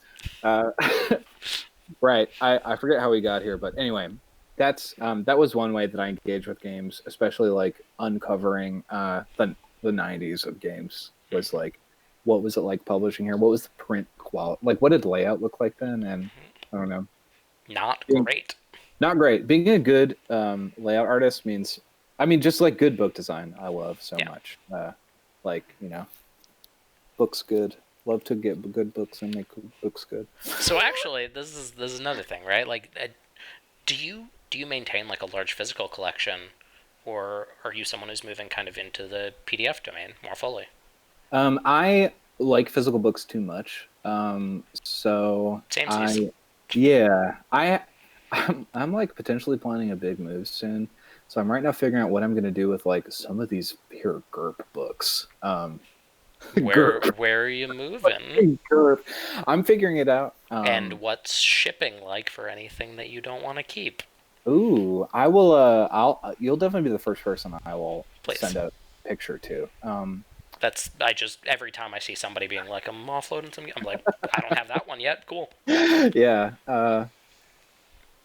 right. I forget how we got here, but anyway, that's that was one way that I engaged with games, especially like uncovering the 90s of games. Was like, what was it like publishing here? What was the print quality? Like, what did layout look like then? And I don't know. Not great. Being a good layout artist means, I mean, just like good book design, I love so much. Like, you know, looks good. Love to get good books and make books good. So actually, this is another thing, right? Like, do you maintain like a large physical collection, or are you someone who's moving kind of into the PDF domain more fully? I like physical books too much. So Samesies. I, yeah, I'm like potentially planning a big move soon. So I'm right now figuring out what I'm going to do with like some of these pure GURP books. GURP, Where are you moving? GURP. I'm figuring it out. And what's shipping like for anything that you don't want to keep? Ooh, I will. You'll definitely be the first person I will Please. send a picture to. I just every time I see somebody being like, I'm offloading some, I'm like, I don't have that one yet. Cool. Yeah.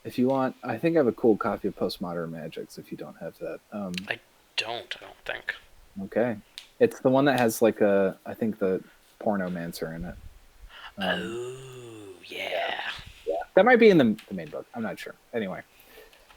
If you want, I think I have a cool copy of Postmodern Magics. If you don't have that, I don't think. okay, it's the one that has like I think the Pornomancer in it. Oh Yeah, yeah. yeah, that might be in the main book. I'm not sure. Anyway,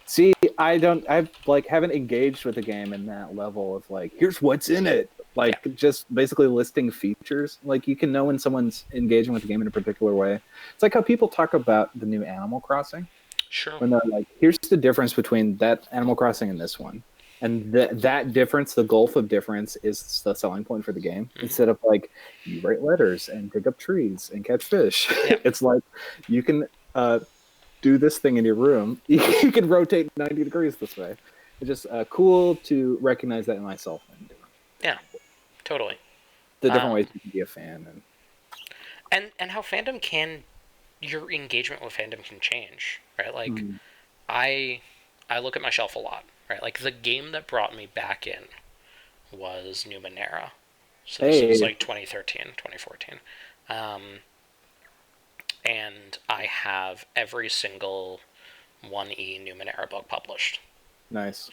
see, I like haven't engaged with the game in that level of like, here's what's in it. Yeah. Like just basically listing features. Like you can know when someone's engaging with the game in a particular way. It's like how people talk about the new Animal Crossing. Sure. When they're like, here's the difference between that Animal Crossing and this one. And that difference, the gulf of difference, is the selling point for the game. Mm-hmm. Instead of like, you write letters and dig up trees and catch fish. Yeah. It's like, you can do this thing in your room. You can rotate 90 degrees this way. It's just cool to recognize that in myself. Yeah, totally. The different ways you can be a fan. And how fandom can, your engagement with fandom can change, right? Like, Mm-hmm. I look at my shelf a lot, right? Like, the game that brought me back in was Numenera. So this was like 2013, 2014. And I have every single 1E Numenera book published. Nice.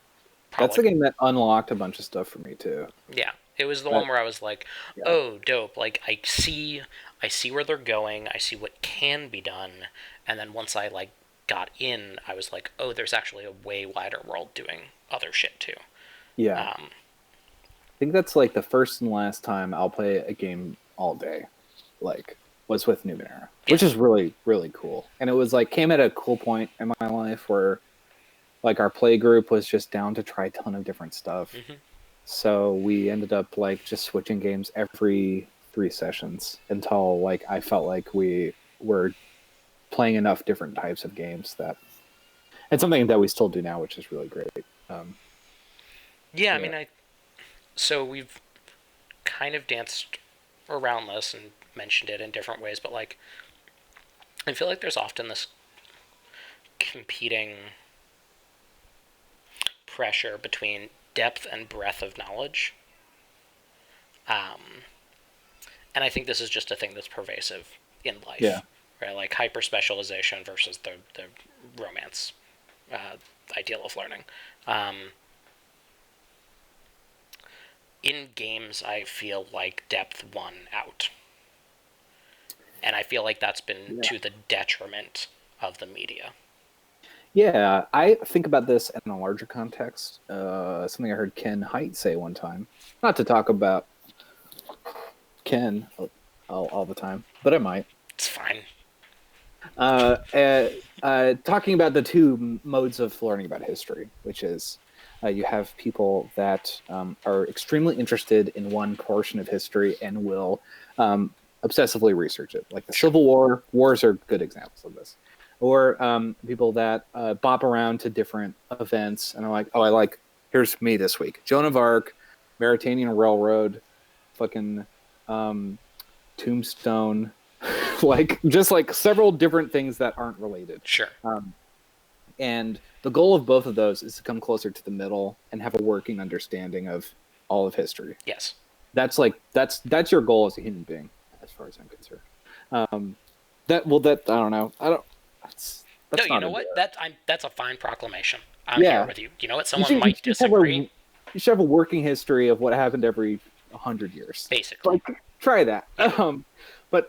Probably. That's the game that unlocked a bunch of stuff for me too. Yeah, it was the one where I was like, yeah. "Oh, dope! Like I see where they're going. I see what can be done." And then once I like got in, I was like, "Oh, there's actually a way wider world doing other shit too." Yeah. I think that's like the first and last time I'll play a game all day, like was with Numenera, which is really, really cool. And it was like came at a cool point in my life where like our play group was just down to try a ton of different stuff. Mm-hmm. So we ended up like just switching games every 3 sessions until like I felt like we were playing enough different types of games that it's something that we still do now, which is really great. Yeah, I mean, so we've kind of danced around this and mentioned it in different ways, but like I feel like there's often this competing pressure between depth and breadth of knowledge. And I think this is just a thing that's pervasive in life. Yeah. Right? Like hyper specialization versus the romance ideal of learning. In games, I feel like depth won out. And I feel like that's been to the detriment of the media. Yeah, I think about this in a larger context. Something I heard Ken Haidt say one time. Not to talk about Ken all the time, but I might. It's fine. Talking about the two modes of learning about history, which is you have people that are extremely interested in one portion of history and will obsessively research it. Like the Civil War, wars are good examples of this. Or people that bop around to different events and are like, oh, here's me this week. Joan of Arc, Mauritanian Railroad, fucking Tombstone, just several different things that aren't related. Sure. And the goal of both of those is to come closer to the middle and have a working understanding of all of history. Yes. That's your goal as a human being, as far as I'm concerned. I don't know. That's no, you know what? That's a fine proclamation. I'm here with you. You know what? Someone might disagree. You should have a working history of what happened every 100 years. Basically. Try that. Yeah.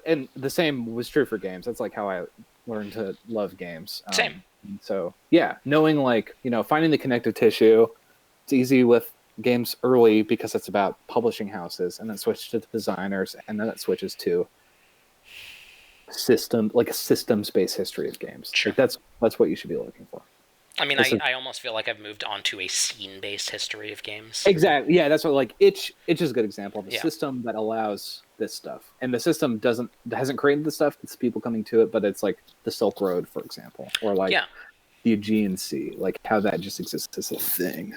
And the same was true for games. That's like how I learned to love games. Same. So yeah, knowing finding the connective tissue. It's easy with games early because it's about publishing houses, and then switch to the designers, and then it switches to like a systems-based history of games. Sure. Like that's what you should be looking for. I mean, I almost feel like I've moved on to a scene-based history of games. Exactly. Yeah, that's what like itch is a good example of a Yeah. system that allows this stuff. And the system hasn't created the stuff, it's people coming to it, but it's like the Silk Road, for example, or like Yeah. the Aegean Sea, like how that just exists as a thing.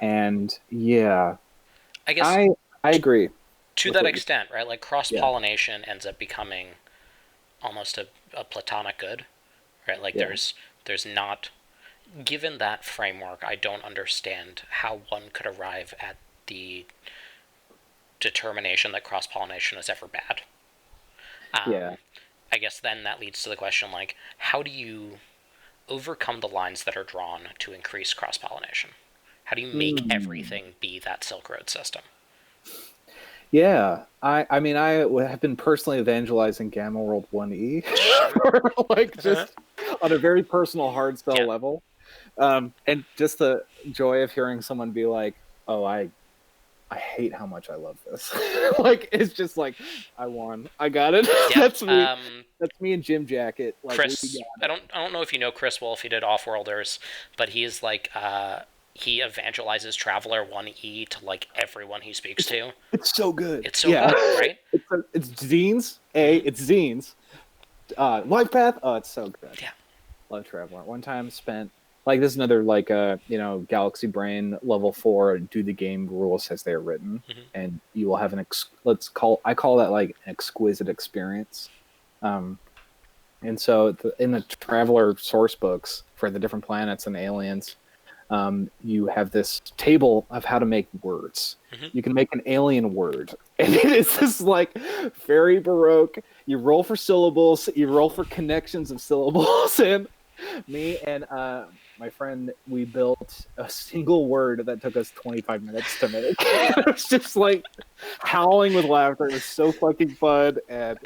And yeah, I guess I agree. to that extent, right? Like cross-pollination ends up becoming almost a platonic good, right? Like there's not, given that framework, I don't understand how one could arrive at the determination that cross-pollination is ever bad. I guess then that leads to the question, like, how do you overcome the lines that are drawn to increase cross-pollination? How do you make everything be that Silk Road system? Yeah, I mean, I have been personally evangelizing Gamma World 1E, like just on a very personal hard sell level, and just the joy of hearing someone be like, "Oh, I hate how much I love this." Like it's just like, I won, I got it. Yeah. That's me. That's me and Jim Jacket. Like, Chris, I don't know if you know Chris Wolf. He did Offworlders, but he's like he evangelizes Traveler 1E to like everyone he speaks to. It's so good. It's so good, right? It's zines. It's zines. Life Path. Oh, it's so good. Yeah. Love Traveler. One time spent like this is another like Galaxy Brain level 4. Do the game rules as they are written, and you will have I call that like an exquisite experience. And so in the Traveler source books for the different planets and aliens, you have this table of how to make words. You can make an alien word, and it is this like very baroque. You roll for syllables, you roll for connections of syllables, and me and my friend, we built a single word that took us 25 minutes to make. It was just like howling with laughter. It was so fucking fun, and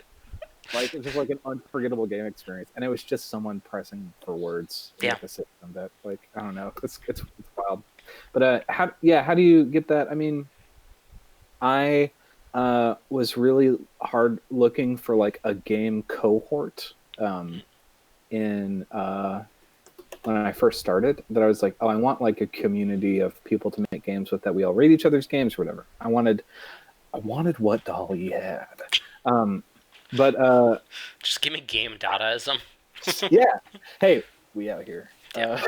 like it's just like an unforgettable game experience. And it was just someone pressing for words in the system that, like, I don't know, it's wild. But how do you get that? I mean, I was really hard looking for like a game cohort in when I first started, that I was like, oh, I want like a community of people to make games with, that we all rate each other's games or whatever. I wanted what Dolly had. But just give me game Dadaism. Yeah. Hey, we out here. Yeah.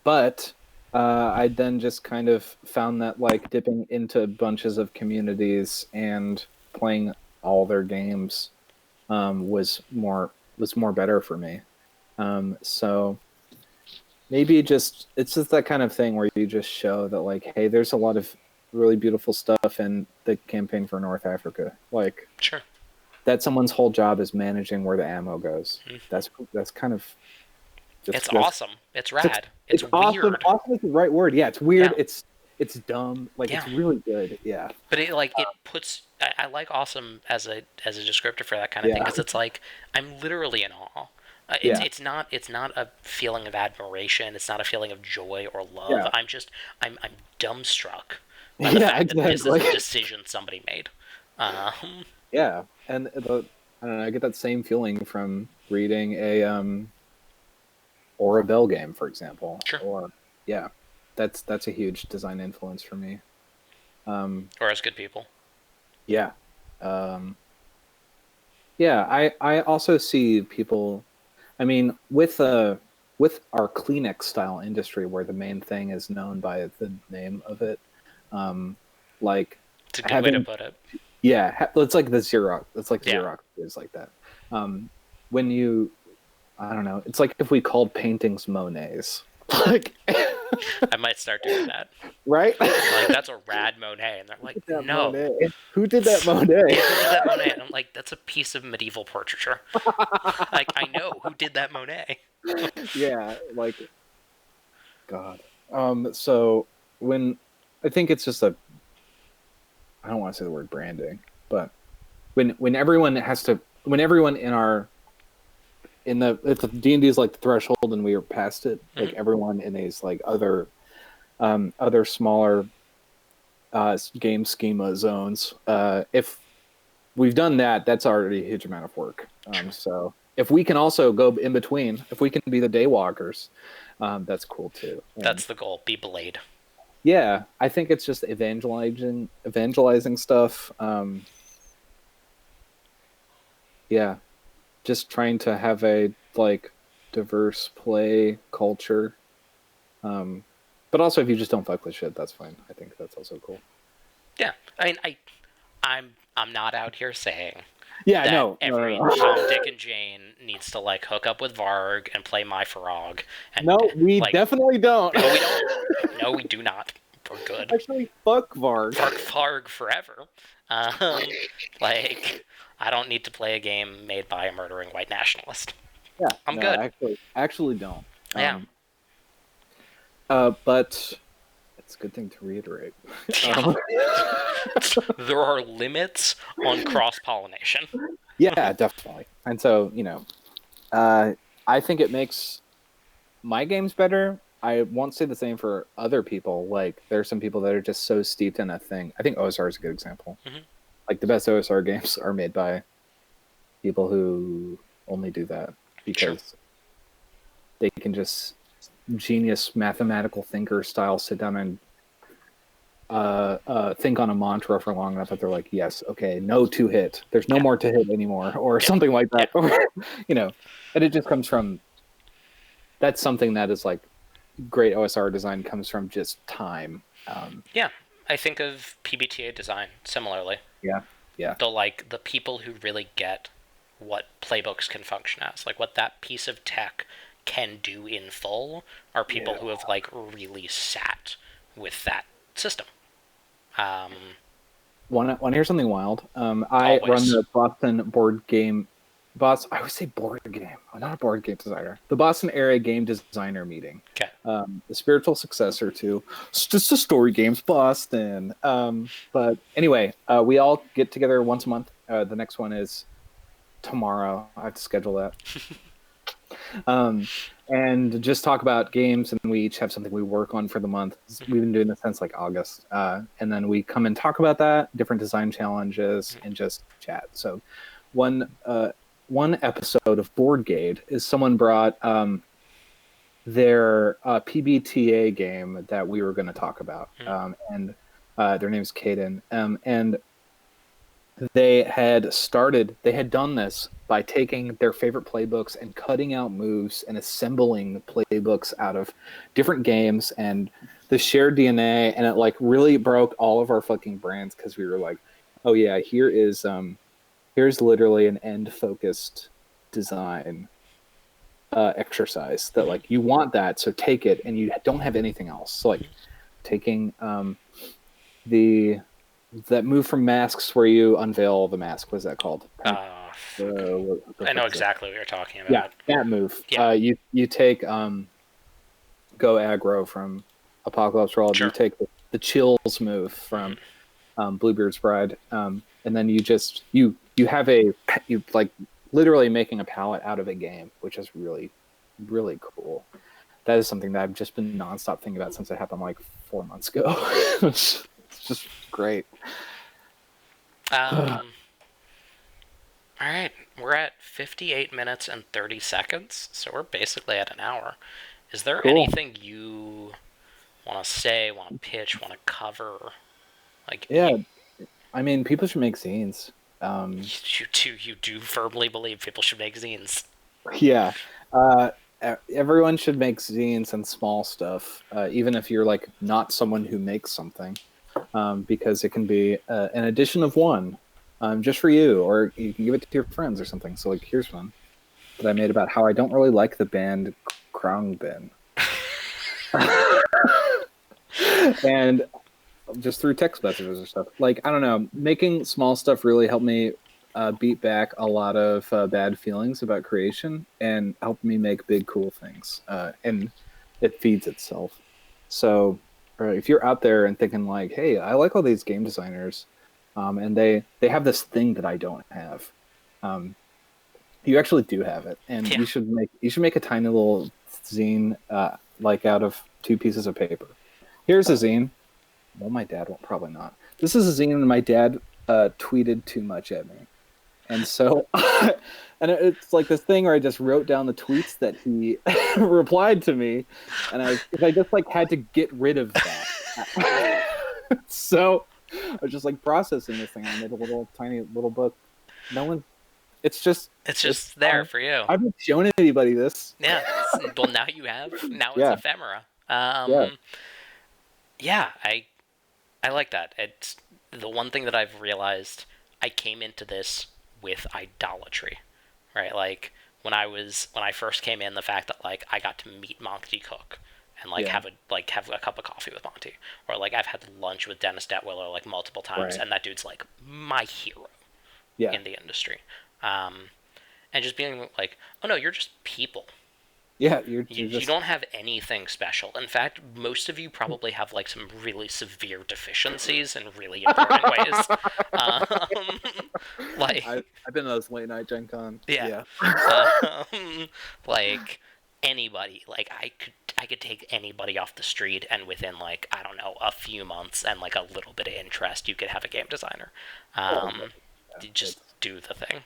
But I then just kind of found that like dipping into bunches of communities and playing all their games was more better for me. So maybe it's just that kind of thing where you just show that like, hey, there's a lot of really beautiful stuff in the campaign for North Africa. Like, sure, that someone's whole job is managing where the ammo goes. That's kind of it's awesome. It's rad. It's awesome. Weird. Awesome is the right word. Yeah, it's weird. Yeah. It's dumb. Like, it's really good. Yeah. But it puts. I like awesome as a descriptor for that kind of thing, because it's like I'm literally in awe. It's not a feeling of admiration. It's not a feeling of joy or love. Yeah. I'm dumbstruck by the fact that this is a decision somebody made. Yeah, and I don't know. I get that same feeling from reading or a Bell game, for example. Sure. Or that's a huge design influence for me. Or as good people. Yeah. I also see people. I mean, with our Kleenex style industry, where the main thing is known by the name of it, like, it's a good way to put it. Yeah, it's like the Xerox. It's like Xerox is like that. When you, I don't know, it's like if we called paintings Monets. Like, I might start doing that. Right? Like, that's a rad Monet, and they're like, no. Monet? Who did that Monet? Who did that Monet? And I'm like, that's a piece of medieval portraiture. Like, I know who did that Monet. Yeah, like, God. So when I think it's just I don't want to say the word branding, but when everyone if the D&D is like the threshold and we are past it, like everyone in these like other smaller game schema zones, if we've done that. That's already a huge amount of work. So if we can also go in between, if we can be the day walkers, that's cool too. And That's the goal. Be Blade. yeah, I think it's just evangelizing stuff. Yeah, just trying to have a like diverse play culture. But also, if you just don't fuck with shit, that's fine. I think that's also cool. Yeah, I mean, I'm not out here saying Yeah, that no, no, every no, no. Tom, Dick, and Jane needs to like hook up with Varg and play My Frog and No, we like. definitely don't. No, we don't. No, we do not. We're good. Actually, fuck Varg. Varg forever. Um, like, I don't need to play a game made by a murdering white nationalist. Yeah, I'm no, good. actually don't. Yeah. But it's a good thing to reiterate. There are limits on cross pollination. Yeah, definitely. And so, I think it makes my games better. I won't say the same for other people. Like, there are some people that are just so steeped in a thing. I think OSR is a good example. Mm-hmm. Like, the best OSR games are made by people who only do that because they can just genius mathematical thinker style sit down and think on a mantra for long enough that they're like, yes, okay, no to hit. There's no more to hit anymore, or something like that. And it just comes from. That's something that is like great OSR design comes from just time. Yeah, I think of PBTA design similarly. Yeah. The people who really get what playbooks can function as, like what that piece of tech can do in full, are people who have like really sat with that system. Want to hear something wild? I Always. run the Boston board game. I would say board game. I'm not a board game designer. The Boston area game designer meeting. Okay. The spiritual successor to just a story games Boston. But anyway, we all get together once a month. The next one is tomorrow. I have to schedule that. And just talk about games, and we each have something we work on for the month. We've been doing this since like August, and then we come and talk about that, different design challenges, and just chat. So one episode of Boardgate is someone brought their PBTA game that we were going to talk about, and their name's Caden, and they had done this by taking their favorite playbooks and cutting out moves and assembling the playbooks out of different games and the shared DNA, and it like really broke all of our fucking brains because we were like, oh yeah, here's literally an end focused design exercise that like you want that, so take it, and you don't have anything else. So like taking that move from Masks where you unveil the mask. What is that called? I know exactly what you're talking about. Yeah, that move. Yeah. You take Go Aggro from Apocalypse World. Sure. You take the Chills move from Bluebeard's Bride, and then you have you like literally making a palette out of a game, which is really, really cool. That is something that I've just been nonstop thinking about since it happened like 4 months ago. It's just great. All right, we're at 58 minutes and 30 seconds, so we're basically at an hour. Is there anything you want to say, want to pitch, want to cover? Like, yeah, I mean, people should make zines. You do firmly believe people should make zines. Yeah, everyone should make zines and small stuff, even if you're like not someone who makes something, because it can be an edition of one, just for you, or you can give it to your friends or something. So like, here's one that I made about how I don't really like the band Khruangbin. And just through text messages or stuff. Like, I don't know, making small stuff really helped me beat back a lot of bad feelings about creation and helped me make big, cool things. And it feeds itself. So if you're out there and thinking like, hey, I like all these game designers, and they have this thing that I don't have, you actually do have it. And you should make a tiny little zine like out of 2 pieces of paper. Here's a zine. Well, my dad won't, probably not. This is a zine my dad tweeted too much at me. And so, and it's like this thing where I just wrote down the tweets that he replied to me, and I just like had to get rid of that. So I was just like processing this thing. I made a little tiny little book. No one, it's there for you. I haven't shown anybody this. Yeah. Well, now you have. Now it's Yeah. ephemera. Yeah. Yeah, I like that. It's the one thing that I've realized. I came into this with idolatry, right? Like when I first came in, the fact that like I got to meet Monty Cook and like have a cup of coffee with Monty, or like I've had lunch with Dennis Detwiller like multiple times, and that dude's like my hero in the industry. And just being like, oh no, you're just people. Yeah, you don't have anything special. In fact, most of you probably have like some really severe deficiencies in really important ways. Like I've been to those late night Gen Con. Yeah. Like anybody, like I could take anybody off the street, and within like I don't know a few months and like a little bit of interest, you could have a game designer. Just do the thing.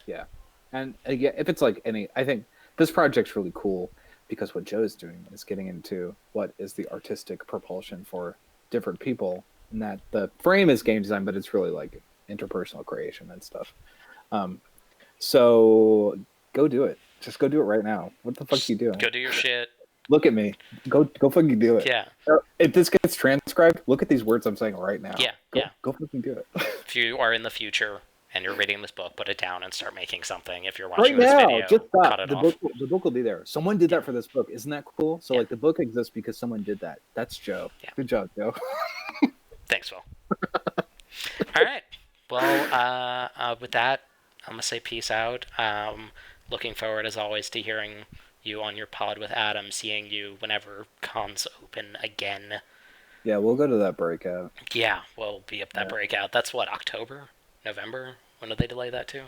Yeah, and again, if it's like any, I think this project's really cool because what Joe's doing is getting into what is the artistic propulsion for different people, and that the frame is game design, but it's really like interpersonal creation and stuff. So go do it. Just go do it right now. What the fuck are you doing? Go do your shit. Look at me. Go fucking do it. Yeah. If this gets transcribed, look at these words I'm saying right now. Yeah. Go fucking do it. If you are in the future and you're reading this book, put it down and start making something. If you're watching this video, just stop. Cut it off. The book will be there. Someone did that for this book. Isn't that cool? So like the book exists because someone did that. That's Joe. Yeah. Good job, Joe. Thanks, Will. All right. Well, with that, I'm gonna say peace out. Looking forward as always to hearing you on your pod with Adam, seeing you whenever cons open again. Yeah, we'll go to that breakout. Yeah, we'll be up that breakout. That's what, October? November? When did they delay that to?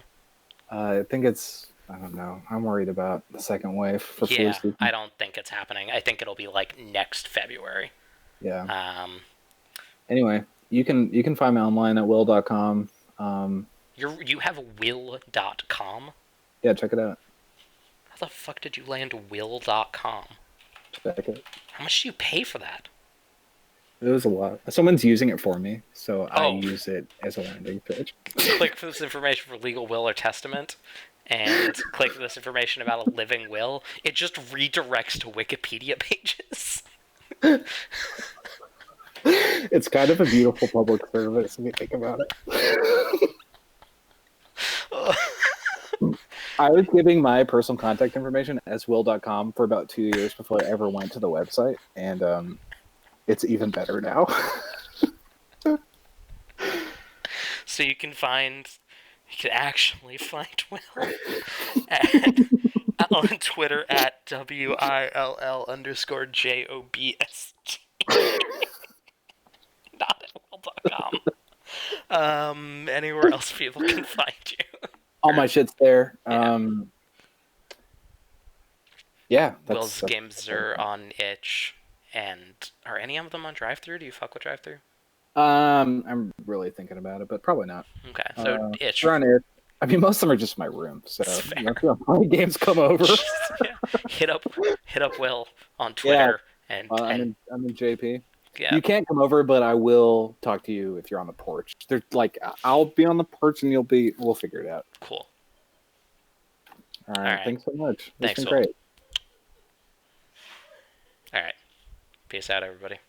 I think it's, I don't know. I'm worried about the second wave for flu season. I don't think it's happening. I think it'll be like next February. Yeah. Anyway, you can find me online at will.com. You have will.com? Yeah, check it out. How the fuck did you land will.com? Check it. How much do you pay for that? It was a lot. Someone's using it for me, so I use it as a landing page. Click for this information for legal will or testament, and click for this information about a living will. It just redirects to Wikipedia pages. It's kind of a beautiful public service when you think about it. I was giving my personal contact information as will.com for about 2 years before I ever went to the website, and it's even better now. So you can actually find Will on Twitter at WILL_JOBST. Not at will.com. Anywhere else people can find you. All my shit's there. Yeah. Will's games are on itch. And are any of them on drive-thru? Do you fuck with drive-thru? I'm really thinking about it, but probably not. Okay, so itch. They're on it. I mean, most of them are just my room, so my games come over. Hit up Will on Twitter and I'm in JP. Yeah. You can't come over, but I will talk to you if you're on the porch. There's like I'll be on the porch and we'll figure it out. Cool. All right. Thanks so much. Thanks, been great. All right. Peace out, everybody.